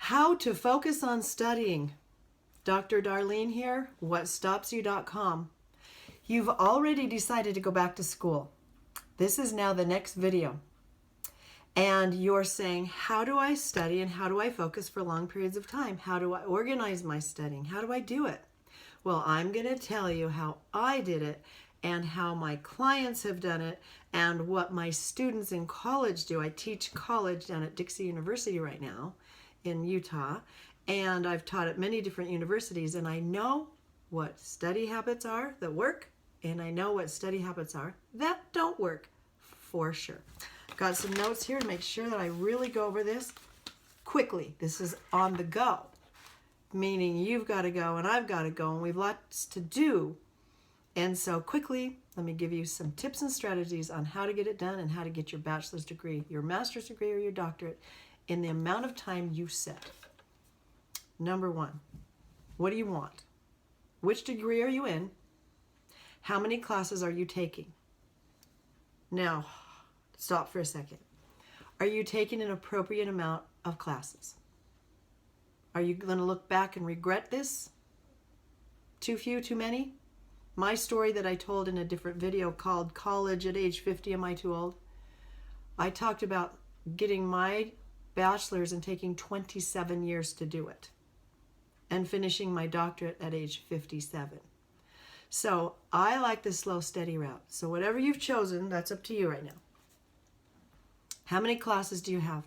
How to focus on studying. Dr. Darlene here, whatstopsyou.com. You've already decided to go back to school. This is now the next video. And you're saying, how do I study and how do I focus for long periods of time? How do I organize my studying? How do I do it? Well, I'm going to tell you how I did it and how my clients have done it and what my students in college do. I teach college down at Dixie University right now in Utah, and I've taught at many different universities, and I know what study habits are that work, and I know what study habits are that don't work for sure. Got some notes here to make sure that I really go over this quickly. This is on the go, meaning you've got to go and I've got to go, and we've lots to do. And so quickly, let me give you some tips and strategies on how to get it done and how to get your bachelor's degree, your master's degree, or your doctorate in the amount of time you set. Number one, what do you want? Which degree are you in? How many classes are you taking? Now, stop for a second. Are you taking an appropriate amount of classes? Are you going to look back and regret this? Too few, too many? My story that I told in a different video called College at Age 50, Am I Too Old? I talked about getting my bachelor's and taking 27 years to do it, and finishing my doctorate at age 57. So I like the slow, steady route. So whatever you've chosen, that's up to you right now. How many classes do you have?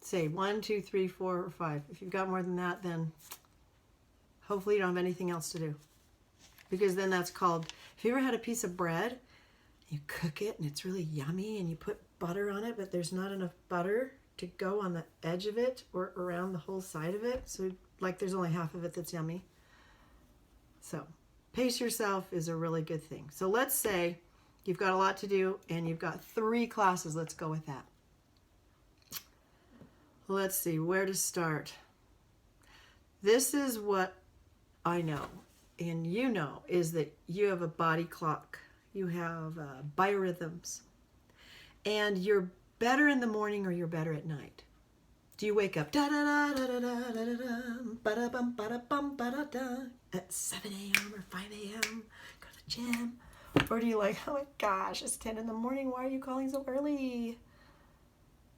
Say 1, 2, 3, 4, or 5. If you've got more than that, then hopefully you don't have anything else to do. Because then that's called, have you ever had a piece of bread, you cook it and it's really yummy and you put butter on it, but there's not enough butter to go on the edge of it or around the whole side of it? So like there's only half of it that's yummy. So pace yourself is a really good thing. So let's say you've got a lot to do and you've got 3 classes. Let's go with that. Let's see where to start. This is what I know, and you know, is that you have a body clock. You have biorhythms. And you're better in the morning or you're better at night. Do you wake up da da da da da da da da ba da bum ba da bum ba da da at 7 a.m. or 5 a.m. go to the gym? Or do you like, oh my gosh, it's 10 in the morning, why are you calling so early?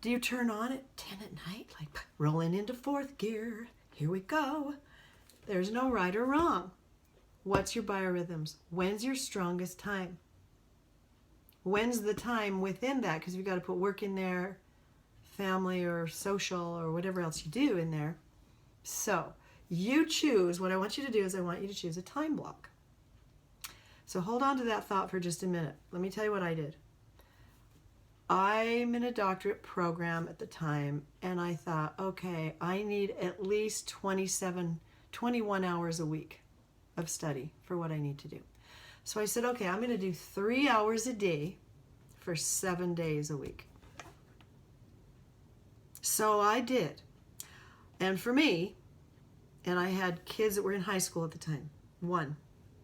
Do you turn on at 10 at night, like rolling into 4th gear? Here we go. There's no right or wrong. What's your biorhythms? When's your strongest time? When's the time within that? Because you've got to put work in there, family or social or whatever else you do in there. So you choose. What I want you to do is I want you to choose a time block. So hold on to that thought for just a minute. Let me tell you what I did. I'm in a doctorate program at the time, and I thought, okay, I need at least 21 hours a week of study for what I need to do. So I said, okay, I'm going to do 3 hours a day for 7 days a week. So I did. And for me, and I had kids that were in high school at the time, 1.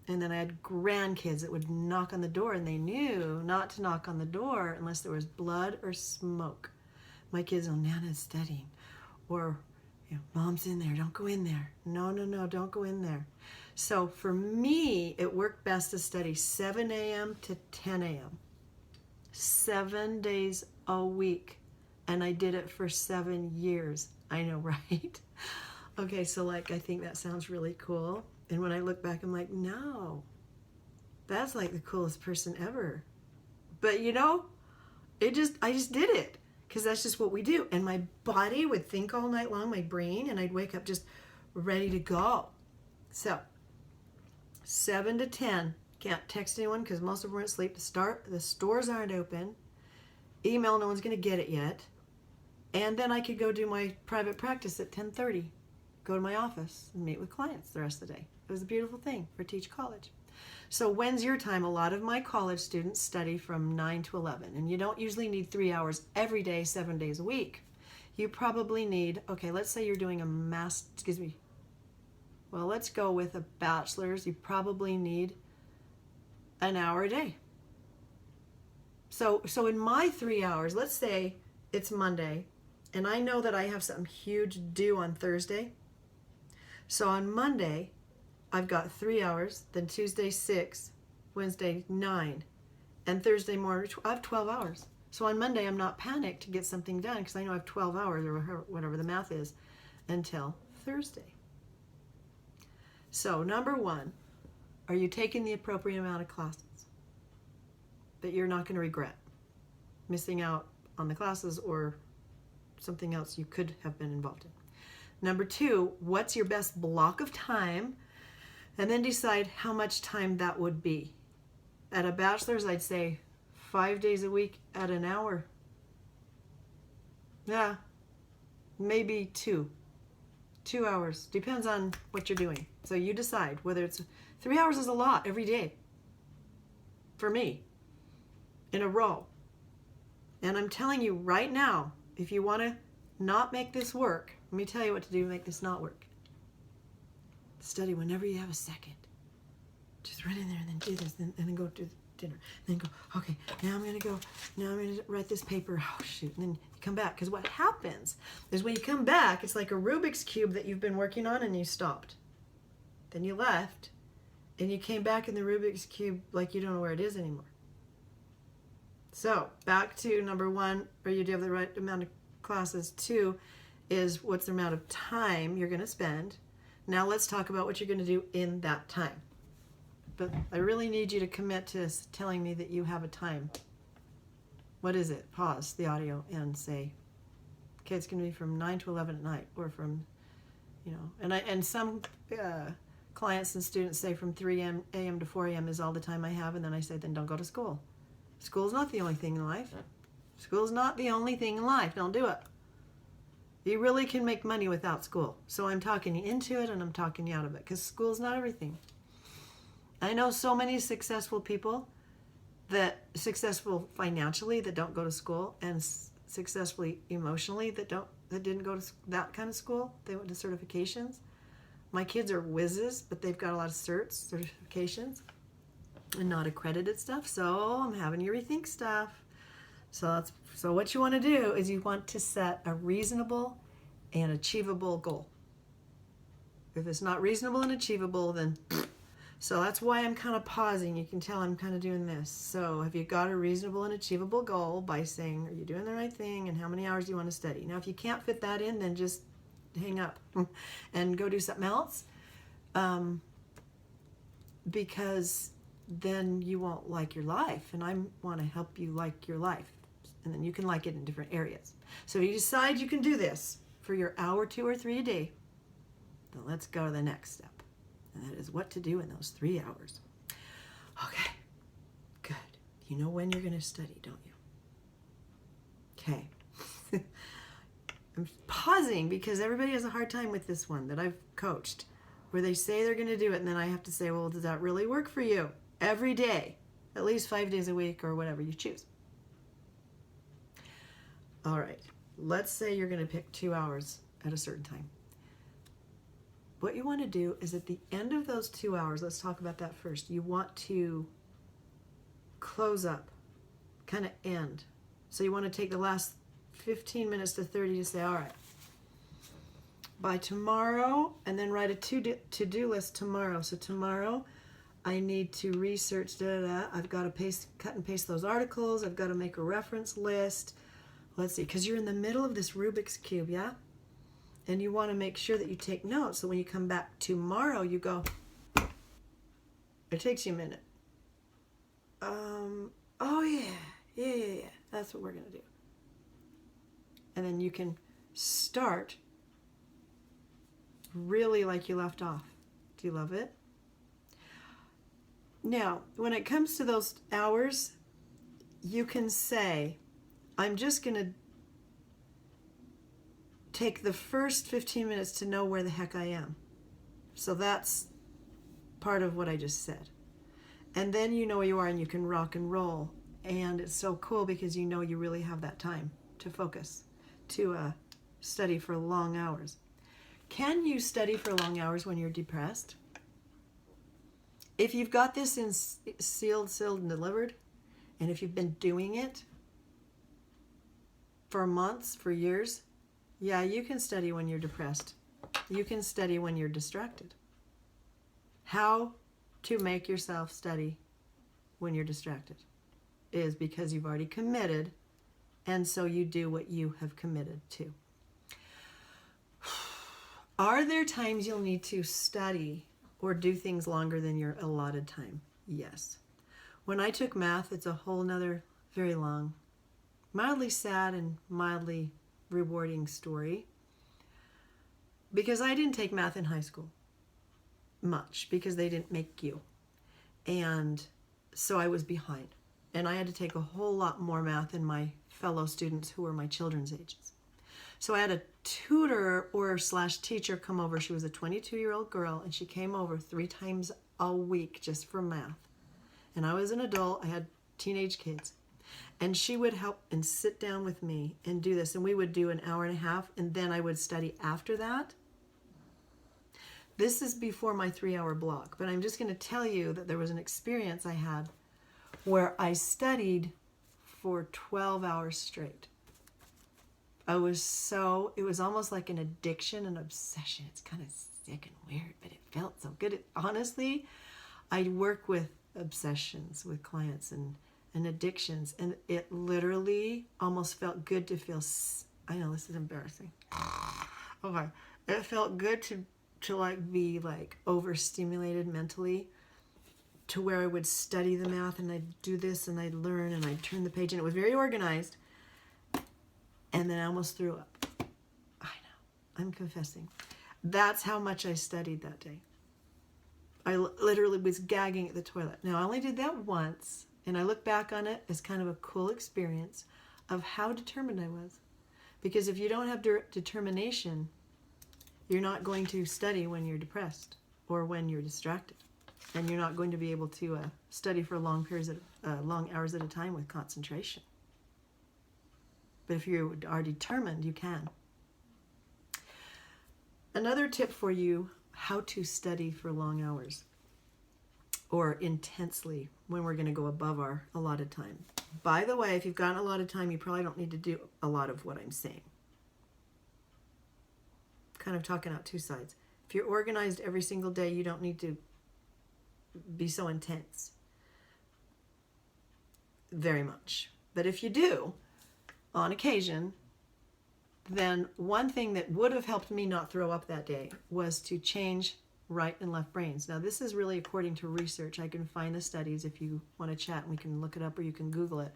And then I had grandkids that would knock on the door, and they knew not to knock on the door unless there was blood or smoke. My kids, oh, Nana's studying. Or, you know, Mom's in there, don't go in there. No, no, no, don't go in there. So for me, it worked best to study 7 a.m. to 10 a.m. 7 days a week. And I did it for 7 years. I know, right? Okay, so like, I think that sounds really cool. And when I look back, I'm like, no, that's like the coolest person ever. But you know, I just did it because that's just what we do. And my body would think all night long, my brain, and I'd wake up just ready to go. So 7 to 10, can't text anyone because most of them are asleep. The stores aren't open. Email, no one's going to get it yet. And then I could go do my private practice at 10:30. Go to my office and meet with clients the rest of the day. It was a beautiful thing for Teach College. So when's your time? A lot of my college students study from 9 to 11, and you don't usually need 3 hours every day, 7 days a week. You probably need, okay, let's say you're doing well, let's go with a bachelor's. You probably need an hour a day. So in my 3 hours, let's say it's Monday, And I know that I have something huge due on Thursday. So on Monday, I've got 3 hours, then Tuesday 6, Wednesday 9, and Thursday morning I have 12 hours. So on Monday, I'm not panicked to get something done because I know I have 12 hours or whatever the math is until Thursday. So number one, are you taking the appropriate amount of classes that you're not going to regret missing out on the classes or something else you could have been involved in? Number two, what's your best block of time? And then decide how much time that would be. At a bachelor's, I'd say 5 days a week at an hour. Yeah, maybe 2 hours. Depends on what you're doing. So you decide whether it's 3 hours is a lot every day. For me, in a row. And I'm telling you right now, if you want to not make this work, let me tell you what to do to make this not work. Study whenever you have a second. Just run in there and then do this, and then go to dinner. Then go, okay, now I'm going to write this paper. Oh, shoot. And then you come back. Because what happens is when you come back, it's like a Rubik's Cube that you've been working on and you stopped. Then you left, and you came back in the Rubik's Cube like you don't know where it is anymore. So, back to number one, do you have the right amount of classes? 2 is what's the amount of time you're going to spend. Now let's talk about what you're going to do in that time. But I really need you to commit to telling me that you have a time. What is it? Pause the audio and say, okay, it's going to be from 9 to 11 at night, or from, and some clients and students say from 3 a.m. to 4 a.m. is all the time I have, and then I say, then don't go to school. School's not the only thing in life. School's not the only thing in life. Don't do it. You really can make money without school. So I'm talking you into it and I'm talking you out of it, because school's not everything. I know so many successful people successful financially that don't go to school, and successfully emotionally that didn't go to that kind of school. They went to certifications. My kids are whizzes, but they've got a lot of certifications and not accredited stuff. So I'm having you rethink stuff. So what you want to do is you want to set a reasonable and achievable goal. If it's not reasonable and achievable, then so that's why I'm kind of pausing. You can tell I'm kind of doing this. So have you got a reasonable and achievable goal by saying, are you doing the right thing, and how many hours do you want to study? Now, if you can't fit that in, then just hang up and go do something else, because then you won't like your life, and I want to help you like your life, and then you can like it in different areas. So if you decide you can do this for your hour, 2 or 3 a day, then let's go to the next step, and that is what to do in those 3 hours. Okay, good. You know when you're going to study, don't you? Okay. I'm pausing because everybody has a hard time with this one that I've coached, where they say they're going to do it, and then I have to say, well, does that really work for you? Every day, at least 5 days a week, or whatever you choose. All right, let's say you're going to pick 2 hours at a certain time. What you want to do is at the end of those 2 hours, let's talk about that first. You want to close up, kind of end. So you want to take the last 15 minutes to 30 to say, all right, by tomorrow, and then write a to-do list tomorrow. So tomorrow, I need to research, I've got to cut and paste those articles. I've got to make a reference list. Let's see, because you're in the middle of this Rubik's Cube, yeah? And you want to make sure that you take notes, so when you come back tomorrow, you go, it takes you a minute. Oh yeah, that's what we're going to do. And then you can start really like you left off. Do you love it? Now, when it comes to those hours, you can say, I'm just going to take the first 15 minutes to know where the heck I am. So that's part of what I just said. And then you know where you are and you can rock and roll. And it's so cool because you know you really have that time to focus, to study for long hours. Can you study for long hours when you're depressed? If you've got this in sealed, and delivered, and if you've been doing it for months, for years, Yeah, you can study when you're depressed. You can study when you're distracted. How to make yourself study when you're distracted is because you've already committed, and so you do what you have committed to. Are there times you'll need to study or do things longer than your allotted time? Yes. When I took math, it's a whole nother, very long, mildly sad and mildly rewarding story. Because I didn't take math in high school much because they didn't make you. And so I was behind. And I had to take a whole lot more math than my fellow students who were my children's ages. So I had a tutor or / teacher come over. She was a 22-year-old girl, and she came over 3 times a week just for math. And I was an adult. I had teenage kids. And she would help and sit down with me and do this. And we would do an hour and a half, and then I would study after that. This is before my 3-hour block, but I'm just going to tell you that there was an experience I had where I studied for 12 hours straight. It was almost like an addiction, an obsession. It's kind of sick and weird, but it felt so good. Honestly, I work with obsessions with clients and addictions, and it literally almost felt good to feel, I know this is embarrassing. Okay. It felt good to like be like overstimulated mentally, to where I would study the math and I'd do this and I'd learn and I'd turn the page, and it was very organized. And then I almost threw up. I know, I'm confessing. That's how much I studied that day. I literally was gagging at the toilet. Now, I only did that once, and I look back on it as kind of a cool experience of how determined I was. Because if you don't have determination, you're not going to study when you're depressed or when you're distracted. And you're not going to be able to study for long hours at a time with concentration. But if you are determined, you can. Another tip for you, how to study for long hours or intensely when we're going to go above our allotted time. By the way, if you've got a lot of time, you probably don't need to do a lot of what I'm saying. Kind of talking out two sides. If you're organized every single day, you don't need to be so intense very much. But if you do, on occasion, then one thing that would have helped me not throw up that day was to change right and left brains. Now, this is really according to research. I can find the studies if you want to chat, and we can look it up, or you can Google it.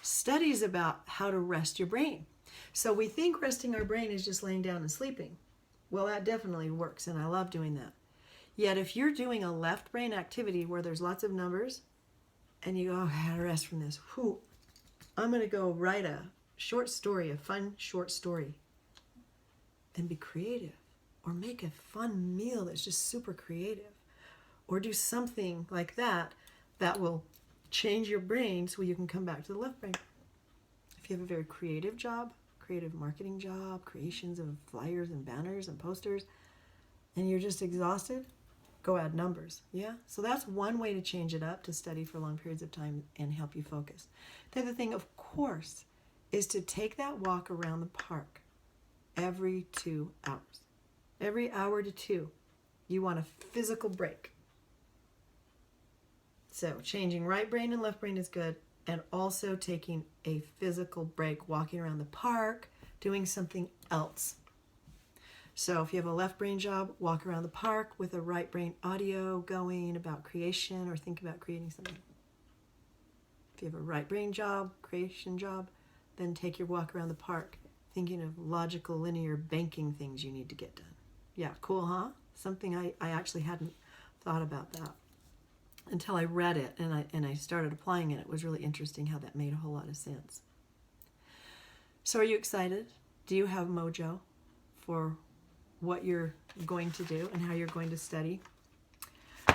Studies about how to rest your brain. So we think resting our brain is just laying down and sleeping. Well, that definitely works, and I love doing that. Yet if you're doing a left brain activity where there's lots of numbers, and you go, oh, I gotta rest from this. Whew, I'm going to go write a short story, a fun short story, and be creative. Or make a fun meal that's just super creative. Or do something like that that will change your brain so you can come back to the left brain. If you have a very creative job, creative marketing job, creations of flyers and banners and posters, and you're just exhausted, go add numbers. Yeah? So that's one way to change it up, to study for long periods of time and help you focus. The other thing, of course, is to take that walk around the park every 2 hours. Every hour to 2, you want a physical break. So changing right brain and left brain is good, and also taking a physical break, walking around the park, doing something else. So if you have a left brain job, walk around the park with a right brain audio going about creation, or think about creating something. If you have a right brain job, creation job, then take your walk around the park thinking of logical, linear banking things you need to get done. Yeah, cool, huh? Something I actually hadn't thought about that until I read it and I started applying it. It was really interesting how that made a whole lot of sense. So are you excited? Do you have mojo for what you're going to do and how you're going to study?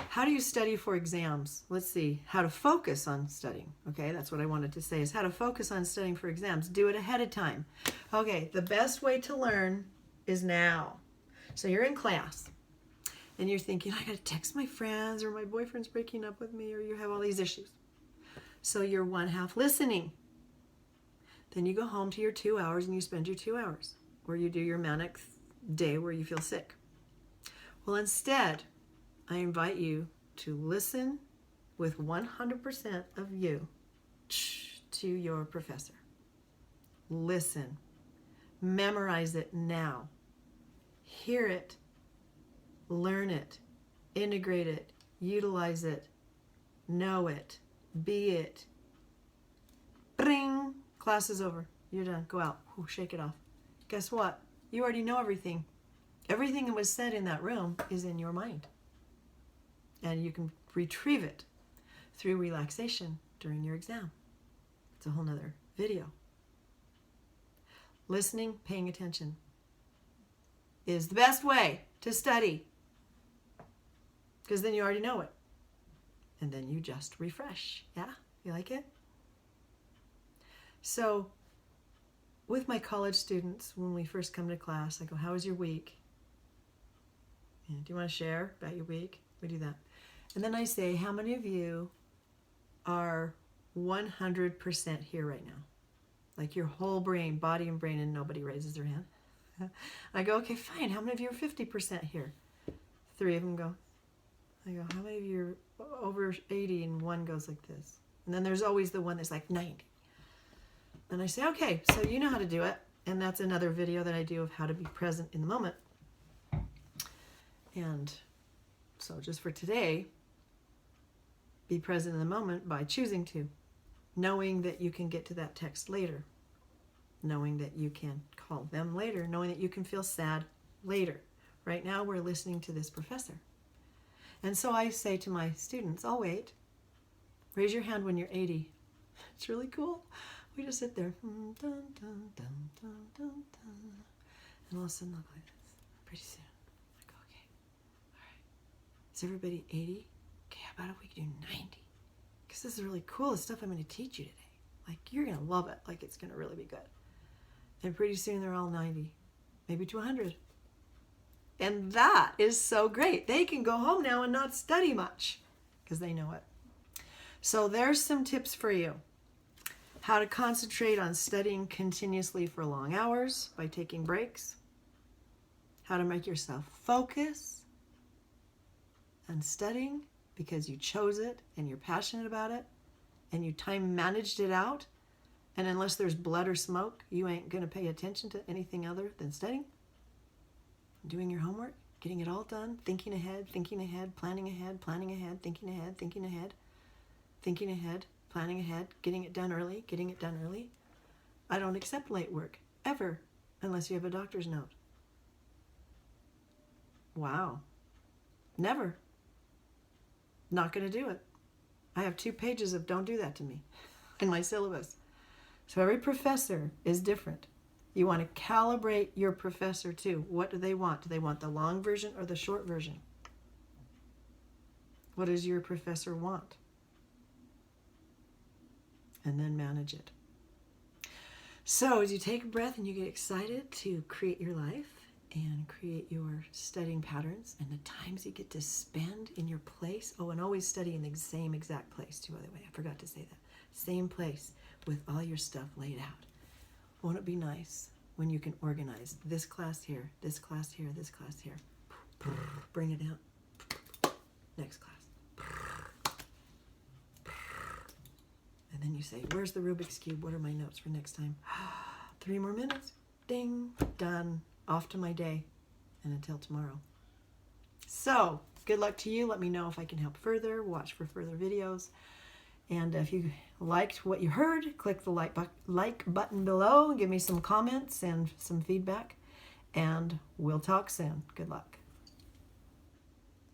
How do you study for exams? Let's see. How to focus on studying. Okay, that's what I wanted to say, is how to focus on studying for exams. Do it ahead of time. Okay, the best way to learn is now. So you're in class and you're thinking, I got to text my friends, or my boyfriend's breaking up with me, or you have all these issues. So you're one half listening. Then you go home to your 2 hours and you spend your 2 hours. or you do your manic day where you feel sick. Well, instead, I invite you to listen with 100% of you to your professor. Listen. Memorize it now. Hear it. Learn it. Integrate it. Utilize it. Know it. Be it. Bring. Class is over. You're done. Go out. Ooh, shake it off. Guess what? You already know everything. Everything that was said in that room is in your mind. And you can retrieve it through relaxation during your exam. It's a whole nother video. Listening, paying attention is the best way to study, because then you already know it. And then you just refresh. Yeah? You like it? So with my college students, when we first come to class, I go, how was your week? Do you want to share about your week? We do that. And then I say, how many of you are 100% here right now? Like your whole brain, body and brain, and nobody raises their hand. I go, okay, fine. How many of you are 50% here? 3 of them go. I go, how many of you are over 80? And one goes like this. And then there's always the one that's like 90. And I say, okay, so you know how to do it. And that's another video that I do of how to be present in the moment. And so just for today, be present in the moment by choosing to. Knowing that you can get to that text later. Knowing that you can call them later. Knowing that you can feel sad later. Right now we're listening to this professor. And so I say to my students, I'll wait. Raise your hand when you're 80. It's really cool. We just sit there. And all of a sudden I'll go like this. Pretty soon. I go, okay. All right. Is everybody 80? Okay, how about if we do 90? Because this is really cool, the stuff I'm going to teach you today. Like, you're going to love it. Like, it's going to really be good. And pretty soon they're all 90, maybe to 100. And that is so great. They can go home now and not study much because they know it. So there's some tips for you. How to concentrate on studying continuously for long hours by taking breaks. How to make yourself focus on studying because you chose it and you're passionate about it and you time managed it out, and unless there's blood or smoke, you ain't going to pay attention to anything other than studying, doing your homework, getting it all done, thinking ahead, planning ahead, thinking ahead, planning ahead, getting it done early. I don't accept late work, ever, unless you have a doctor's note. Wow. Never. Not going to do it. I have 2 pages of don't do that to me in my syllabus. So every professor is different. You want to calibrate your professor too. What do they want? Do they want the long version or the short version? What does your professor want? And then manage it. So as you take a breath and you get excited to create your life and create your studying patterns and the times you get to spend in your place. Oh, and always study in the same exact place too, by the way. I forgot to say that. Same place with all your stuff laid out. Won't it be nice when you can organize this class here, this class here, this class here. Bring it down. Next class. And then you say, where's the Rubik's Cube? What are my notes for next time? 3 more minutes. Ding. Done. Off to my day. And until tomorrow. So, good luck to you. Let me know if I can help further. Watch for further videos. And if you liked what you heard, click the like button below. Give me some comments and some feedback. And we'll talk soon. Good luck.